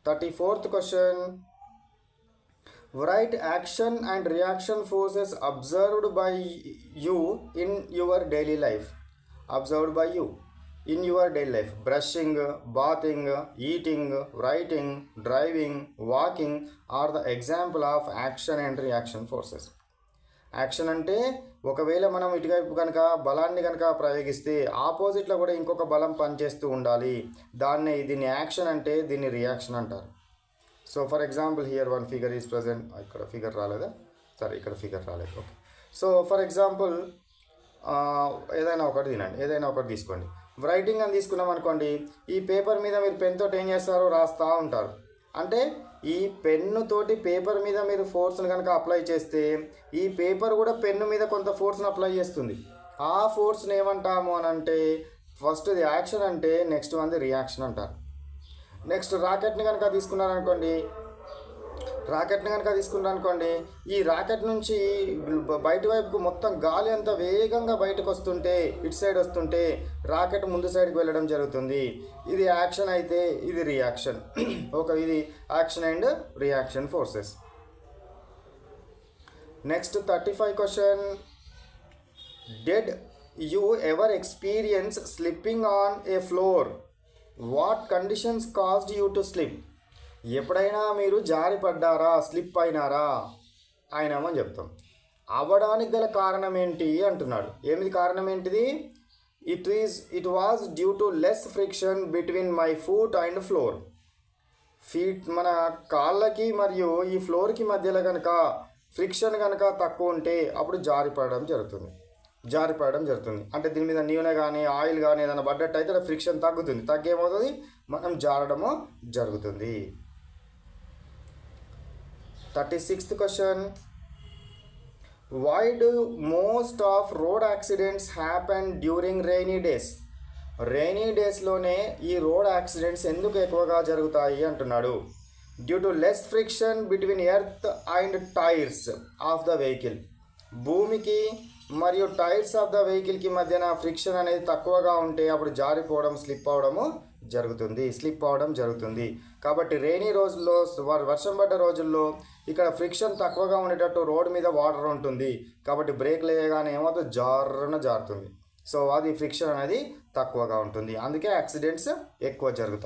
34th question. Write action and reaction forces observed by you in your daily life. Observed by you in your daily life. Brushing, bathing, eating, writing, driving, walking are the example of action and reaction forces. Action అంటే ఒకవేళ మనం ఇటువైపు కనుక బలాన్ని కనుక ప్రయోగిస్తే ఆపోజిట్లో కూడా ఇంకొక బలం పనిచేస్తూ ఉండాలి. దీన్ని యాక్షన్ అంటే దీన్ని రియాక్షన్ అంటారు. So for example here one figure is present. ఇక్కడ ఫిగర్ రాలేదా? సరే, ఇక్కడ ఫిగర్ రాలేదు. ఓకే. సో ఫర్ ఎగ్జాంపుల్ ఏదైనా ఒకటి తినండి, ఏదైనా ఒకటి తీసుకోండి. రైటింగ్ అని తీసుకున్నాం అనుకోండి, ఈ పేపర్ మీద మీరు పెన్తో ఏం చేస్తారు? రాస్తూ ఉంటారు. అంటే ఈ పెన్నుతోటి పేపర్ మీద మీరు ఫోర్స్ని కనుక అప్లై చేస్తే ఈ పేపర్ కూడా పెన్ను మీద కొంత ఫోర్స్ని అప్లై చేస్తుంది. ఆ ఫోర్స్ని ఏమంటాము అని అంటే ఫస్ట్ ఇది యాక్షన్ అంటే నెక్స్ట్ వన్ది రియాక్షన్ అంటారు. నెక్స్ట్ రాకెట్ని కనుక తీసుకున్నారనుకోండి, ఈ రాకెట్ నుంచి బయట వైపుకు మొత్తం గాలి అంతా వేగంగా బయటకు వస్తుంటే, ఇటు సైడ్ వస్తుంటే రాకెట్ ముందు సైడ్కి వెళ్ళడం జరుగుతుంది. ఇది యాక్షన్ అయితే ఇది రియాక్షన్. ఇది action and reaction forces. Next 35 question. Did you ever experience slipping on a floor? What conditions caused you to slip? ఎప్పుడైనా మీరు జారిపడ్డారా, స్లిప్ అయినారా అయినామని చెప్తాం. అవ్వడానికి గల కారణం ఏంటి అంటున్నాడు. ఏమిది కారణం ఏంటిది? It was due to less friction between my foot and floor. మన కాళ్ళకి మరియు ఈ ఫ్లోర్కి మధ్యలో కనుక ఫ్రిక్షన్ కనుక తక్కువ ఉంటే అప్పుడు జారిపడడం జరుగుతుంది. అంటే దీని మీద నూనె కానీ ఆయిల్ కానీ ఏదైనా పడ్డట్టు అయితే ఫ్రిక్షన్ తగ్గుతుంది. తగ్గేమవుతుంది? మనం జారడము జరుగుతుంది. 36th question. Why do most of road accidents happen during rainy days? Rainy డేస్లోనే ఈ రోడ్ యాక్సిడెంట్స్ ఎందుకు ఎక్కువగా జరుగుతాయి అంటున్నాడు. Due to less friction between earth and tyres of the vehicle. భూమికి మరియు టైర్స్ ఆఫ్ ద వెహికల్కి మధ్యన ఫ్రిక్షన్ అనేది తక్కువగా ఉంటే అప్పుడు జారిపోవడం, స్లిప్ అవడం జరుగుతుంది. కాబట్టి రెయినీ రోజుల్లో, వర్షం పడ్డ రోజుల్లో ఇక్కడ ఫ్రిక్షన్ తక్కువగా ఉండేటట్టు రోడ్ మీద వాటర్ ఉంటుంది. కాబట్టి బ్రేక్ వేయగానే ఏమవుతుంది? జారుతుంది. సో అది ఫ్రిక్షన్ అనేది తక్కువగా ఉంటుంది. అందుకే యాక్సిడెంట్స్ ఎక్కువ జరుగుతాయి.